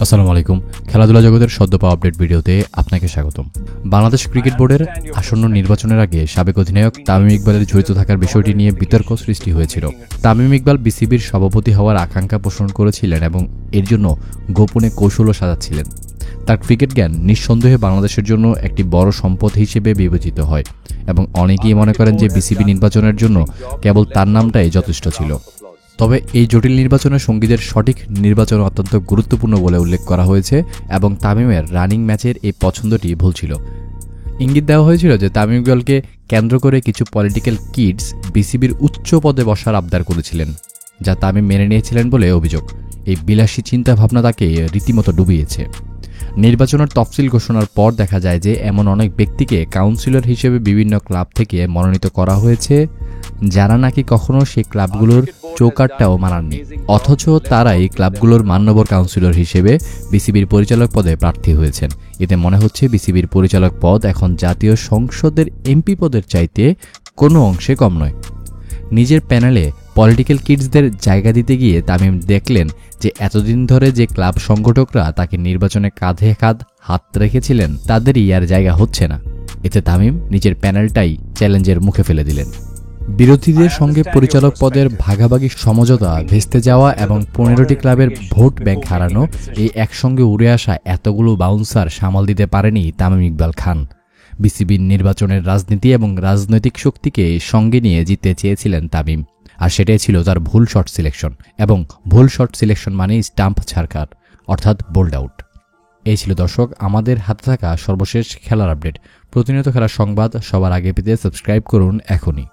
আসসালামু আলাইকুম। খেলাধুলা জগতের সদ্য পাওয়া আপডেট ভিডিওতে আপনাকে স্বাগতম। বাংলাদেশ ক্রিকেট বোর্ডের আসন্ন নির্বাচনের আগে সাবেক অধিনায়ক তামিম ইকবালের জড়িত থাকার বিষয়টি নিয়ে বিতর্ক সৃষ্টি হয়েছিল। তামিম ইকবাল বিসিবির সভাপতি হওয়ার আকাঙ্ক্ষা পোষণ করেছিলেন এবং এর জন্য গোপনে কৌশলও সাজাচ্ছিলেন। তার ক্রিকেট জ্ঞান নিঃসন্দেহে বাংলাদেশের জন্য একটি বড় সম্পদ হিসেবে বিবেচিত হয় এবং অনেকেই মনে করেন যে বিসিবি নির্বাচনের জন্য কেবল তার নামটাই যথেষ্ট ছিল। তবে এই জটিল নির্বাচনে সঙ্গীদের সঠিক নির্বাচন অত্যন্ত গুরুত্বপূর্ণ বলে উল্লেখ করা হয়েছে এবং তামিমের রানিং ম্যাচের এই পছন্দটি ভুল ছিল। ইঙ্গিত দেওয়া হয়েছিল যে তামিম ইকবালকে কেন্দ্র করে কিছু পলিটিক্যাল কিডস বিসিবির উচ্চ পদে বসার আবদার করেছিলেন, যা তামিম মেনে নিয়েছিলেন বলে অভিযোগ। এই বিলাসী চিন্তাভাবনা তাকে রীতিমতো ডুবিয়েছে। নির্বাচনের তফসিল ঘোষণার পর দেখা যায় যে এমন অনেক ব্যক্তিকে কাউন্সিলর হিসেবে বিভিন্ন ক্লাব থেকে মনোনীত করা হয়েছে, যারা নাকি কখনো সেই ক্লাবগুলোর চৌকাঠটাও মানাননি, অথচ তারা এই ক্লাবগুলোর মান্যবর কাউন্সিলর হিসেবে বিসিবির পরিচালক পদে প্রার্থী হয়েছেন। এতে মনে হচ্ছে বিসিবির পরিচালক পদ এখন জাতীয় সংসদের এমপি পদের চাইতে কোনো অংশে কম নয়। নিজের প্যানেলে পলিটিক্যাল কিডসদের জায়গা দিতে গিয়ে তামিম দেখলেন যে এতদিন ধরে যে ক্লাব সংগঠকরা তাকে নির্বাচনে কাঁধে কাঁধ হাত রেখেছিলেন তাদেরই আর জায়গা হচ্ছে না। এতে তামিম নিজের প্যানেলটাই চ্যালেঞ্জের মুখে ফেলে দিলেন। বিরোধীদের সঙ্গে পরিচালক পদের ভাগাভাগি সমঝোতা ভেস্তে যাওয়া এবং 15টি ক্লাবের ভোট ব্যাংক হারানো, এই একসঙ্গে উড়ে আসা এতগুলো বাউন্সার সামাল দিতে পারেনি তামিম ইকবাল খান। বিসিবির নির্বাচনের রাজনীতি এবং রাজনৈতিক শক্তিকে সঙ্গে নিয়ে জিততে চেয়েছিলেন তামিম, আর সেটাই ছিল তার ভুল শট সিলেকশন। এবং ভুল শট সিলেকশন মানেই স্টাম্প ছাড়কার, অর্থাৎ বোল্ড আউট। এই ছিল দর্শক আমাদের হাতে থাকা সর্বশেষ খেলার আপডেট। প্রতিনিয়ত খেলার সংবাদ সবার আগে পেতে সাবস্ক্রাইব করুন এখনই।